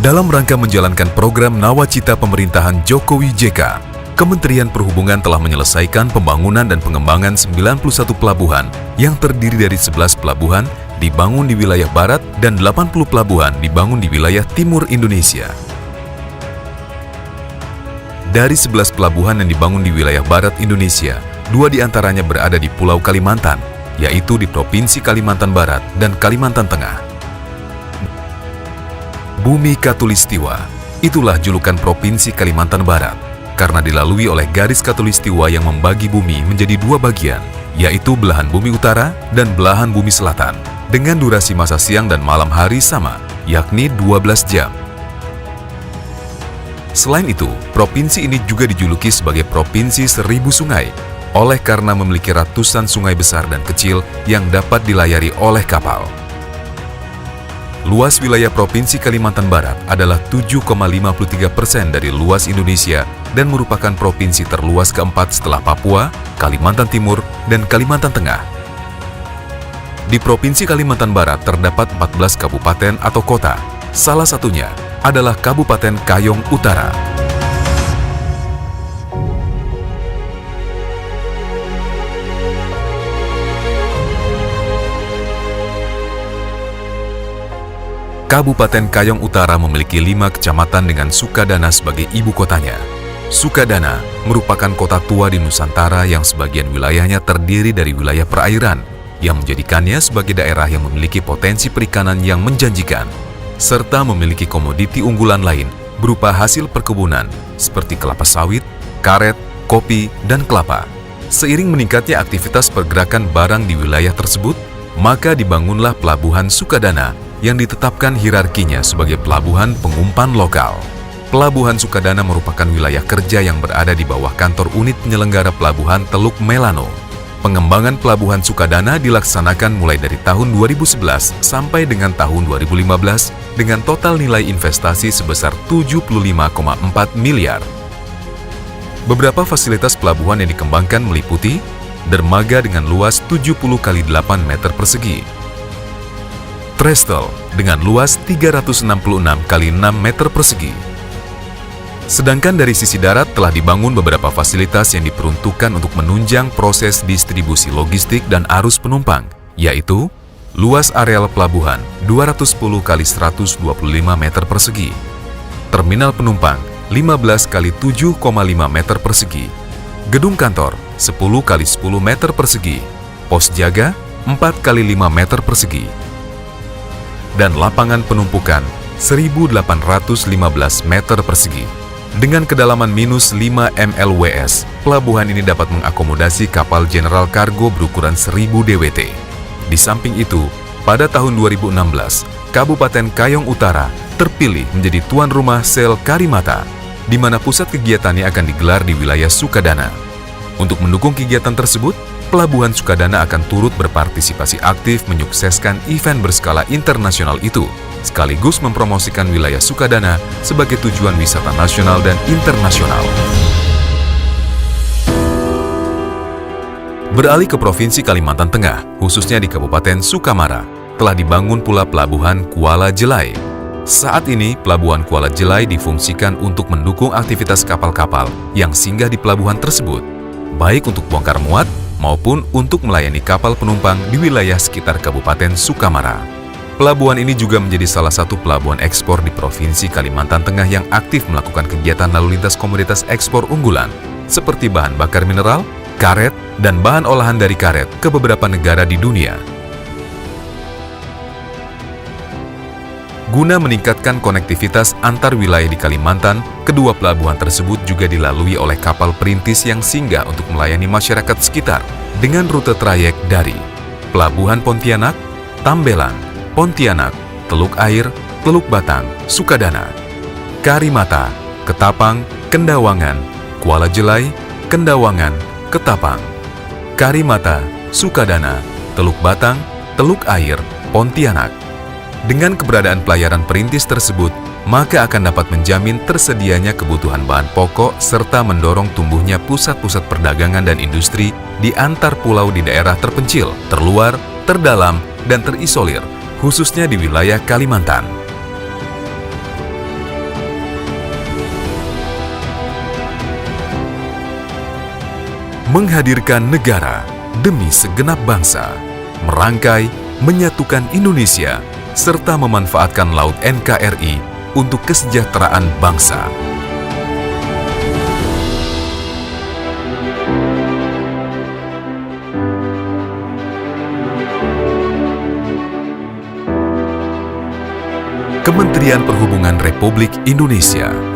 Dalam rangka menjalankan program Nawacita Pemerintahan Jokowi JK, Kementerian Perhubungan telah menyelesaikan pembangunan dan pengembangan 91 pelabuhan yang terdiri dari 11 pelabuhan dibangun di wilayah barat dan 80 pelabuhan dibangun di wilayah timur Indonesia. Dari 11 pelabuhan yang dibangun di wilayah barat Indonesia, 2 diantaranya berada di Pulau Kalimantan, yaitu di Provinsi Kalimantan Barat dan Kalimantan Tengah. Bumi Katulistiwa, itulah julukan Provinsi Kalimantan Barat, karena dilalui oleh garis Katulistiwa yang membagi bumi menjadi 2 bagian, yaitu belahan bumi utara dan belahan bumi selatan, dengan durasi masa siang dan malam hari sama, yakni 12 jam. Selain itu, provinsi ini juga dijuluki sebagai Provinsi Seribu Sungai, oleh karena memiliki ratusan sungai besar dan kecil yang dapat dilayari oleh kapal. Luas wilayah Provinsi Kalimantan Barat adalah 7,53% dari luas Indonesia dan merupakan provinsi terluas keempat setelah Papua, Kalimantan Timur, dan Kalimantan Tengah. Di Provinsi Kalimantan Barat terdapat 14 kabupaten atau kota, salah satunya adalah Kabupaten Kayong Utara. Kabupaten Kayong Utara memiliki 5 kecamatan dengan Sukadana sebagai ibu kotanya. Sukadana merupakan kota tua di Nusantara yang sebagian wilayahnya terdiri dari wilayah perairan, yang menjadikannya sebagai daerah yang memiliki potensi perikanan yang menjanjikan, serta memiliki komoditi unggulan lain berupa hasil perkebunan seperti kelapa sawit, karet, kopi, dan kelapa. Seiring meningkatnya aktivitas pergerakan barang di wilayah tersebut, maka dibangunlah Pelabuhan Sukadana yang ditetapkan hierarkinya sebagai pelabuhan pengumpan lokal. Pelabuhan Sukadana merupakan wilayah kerja yang berada di bawah kantor unit penyelenggara pelabuhan Teluk Melano. Pengembangan Pelabuhan Sukadana dilaksanakan mulai dari tahun 2011 sampai dengan tahun 2015 dengan total nilai investasi sebesar 75,4 miliar. Beberapa fasilitas pelabuhan yang dikembangkan meliputi dermaga dengan luas 70 x 8 meter persegi, trestle dengan luas 366 x 6 meter persegi. Sedangkan dari sisi darat telah dibangun beberapa fasilitas yang diperuntukkan untuk menunjang proses distribusi logistik dan arus penumpang, yaitu luas areal pelabuhan 210 x 125 meter persegi, terminal penumpang 15 x 7,5 meter persegi, gedung kantor 10 x 10 meter persegi, pos jaga 4 x 5 meter persegi, dan lapangan penumpukan 1.815 meter persegi. Dengan kedalaman minus 5 mLWS, pelabuhan ini dapat mengakomodasi kapal general kargo berukuran 1000 DWT. Di samping itu, pada tahun 2016, Kabupaten Kayong Utara terpilih menjadi tuan rumah Sel Karimata, di mana pusat kegiatannya akan digelar di wilayah Sukadana. Untuk mendukung kegiatan tersebut, Pelabuhan Sukadana akan turut berpartisipasi aktif menyukseskan event berskala internasional itu, sekaligus mempromosikan wilayah Sukadana sebagai tujuan wisata nasional dan internasional. Beralih ke Provinsi Kalimantan Tengah, khususnya di Kabupaten Sukamara, telah dibangun pula Pelabuhan Kuala Jelai. Saat ini, Pelabuhan Kuala Jelai difungsikan untuk mendukung aktivitas kapal-kapal yang singgah di pelabuhan tersebut, baik untuk bongkar muat maupun untuk melayani kapal penumpang di wilayah sekitar Kabupaten Sukamara. Pelabuhan ini juga menjadi salah satu pelabuhan ekspor di Provinsi Kalimantan Tengah yang aktif melakukan kegiatan lalu lintas komoditas ekspor unggulan, seperti bahan bakar mineral, karet, dan bahan olahan dari karet ke beberapa negara di dunia. Guna meningkatkan konektivitas antar wilayah di Kalimantan, kedua pelabuhan tersebut juga dilalui oleh kapal perintis yang singgah untuk melayani masyarakat sekitar dengan rute trayek dari Pelabuhan Pontianak, Tambelan, Pontianak, Teluk Air, Teluk Batang, Sukadana, Karimata, Ketapang, Kendawangan, Kuala Jelai, Kendawangan, Ketapang, Karimata, Sukadana, Teluk Batang, Teluk Air, Pontianak. Dengan keberadaan pelayaran perintis tersebut, maka akan dapat menjamin tersedianya kebutuhan bahan pokok serta mendorong tumbuhnya pusat-pusat perdagangan dan industri di antar pulau di daerah terpencil, terluar, terdalam, dan terisolir, khususnya di wilayah Kalimantan. menghadirkan negara demi segenap bangsa, merangkai, menyatukan Indonesia, serta memanfaatkan Laut NKRI untuk kesejahteraan bangsa. Kementerian Perhubungan Republik Indonesia